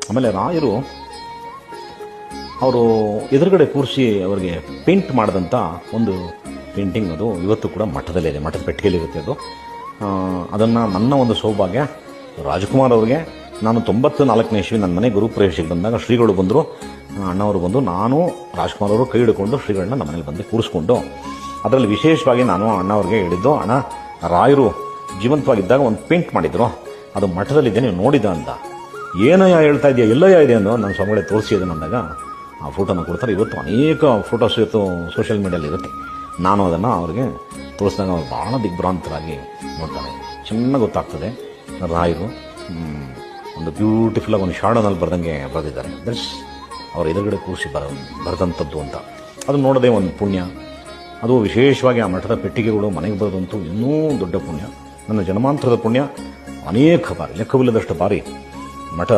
ಆಮೇಲೆ ರಾಯರು ಅವರು ಎದುರುಗಡೆ ಕೂರಿಸಿ ಅವರಿಗೆ ಪೇಂಟ್ ಮಾಡಿದಂಥ ಒಂದು ಪೇಂಟಿಂಗ್ ಅದು ಇವತ್ತು ಕೂಡ ಮಠದಲ್ಲಿದೆ, ಮಠದ ಪೆಟ್ಟಿಗೆಯಲ್ಲಿರುತ್ತೆ ಅದು. ಅದನ್ನು ನನ್ನ ಒಂದು ಸೌಭಾಗ್ಯ. ರಾಜ್ಕುಮಾರ್ ಅವ್ರಿಗೆ ನಾನು 94ನೇ ಇಸ್ವಿ ನನ್ನ ಮನೆ ಗುರುಪ್ರವೇಶಕ್ಕೆ ಬಂದಾಗ ಶ್ರೀಗಳು ಬಂದರು, ಅಣ್ಣವರು ಬಂದು, ನಾನು ರಾಜ್ಕುಮಾರ್ ಅವರು ಕೈ ಹಿಡ್ಕೊಂಡು ಶ್ರೀಗಳನ್ನ ನಮ್ಮ ಮನೇಲಿ ಬಂದು ಕೂರಿಸ್ಕೊಂಡು, ಅದರಲ್ಲಿ ವಿಶೇಷವಾಗಿ ನಾನು ಅಣ್ಣವ್ರಿಗೆ ಹೇಳಿದ್ದು, ಅಣ್ಣ ರಾಯರು ಜೀವಂತವಾಗಿದ್ದಾಗ ಒಂದು ಪೇಂಟ್ ಮಾಡಿದ್ರು, ಅದು ಮಠದಲ್ಲಿದೆ, ನೀವು ನೋಡಿದ ಅಂತ. ಏನಯ್ಯ ಹೇಳ್ತಾ ಇದೆಯಾ, ಎಲ್ಲಯ್ಯ ಇದೆ ಅಂದು ನನ್ನ ಸ್ವಾಮಿಗಳೇ ತೋರಿಸಿ ಅದನ್ನು ಅಂದಾಗ ಆ ಫೋಟೋನ ಕೊಡ್ತಾರೆ. ಇವತ್ತು ಅನೇಕ ಫೋಟೋಸ್ ಇವತ್ತು ಸೋಷಿಯಲ್ ಮೀಡಿಯಲ್ಲಿ ಇರುತ್ತೆ. ನಾನು ಅದನ್ನು ಅವ್ರಿಗೆ ತೋರಿಸಿದಾಗ ಅವ್ರು ಭಾಳ ದಿಗ್ಭ್ರಾಂತರಾಗಿ ನೋಡ್ತಾರೆ. ಚೆನ್ನಾಗಿ ಗೊತ್ತಾಗ್ತದೆ ರಾಯರು ಒಂದು ಬ್ಯೂಟಿಫುಲ್ಲಾಗಿ ಒಂದು ಶಾಡೋನಲ್ಲಿ ಬರ್ದಂಗೆ ಬರೆದಿದ್ದಾರೆ. ದಟ್ಸ್ ಅವ್ರ ಎದುರುಗಡೆ ಕೂರಿಸಿ ಬರೆದಂಥದ್ದು ಅಂತ. ಅದು ನೋಡೋದೇ ಒಂದು ಪುಣ್ಯ. ಅದು ವಿಶೇಷವಾಗಿ ಆ ಮಠದ ಪೆಟ್ಟಿಗೆಗಳು ಮನೆಗೆ ಬರೋದಂತೂ ಇನ್ನೂ ದೊಡ್ಡ ಪುಣ್ಯ. ನನ್ನ ಜನ್ಮಾಂತರದ ಪುಣ್ಯ. ಅನೇಕ ಬಾರಿ, ಲೆಕ್ಕವಿಲ್ಲದಷ್ಟು ಬಾರಿ ಮಠ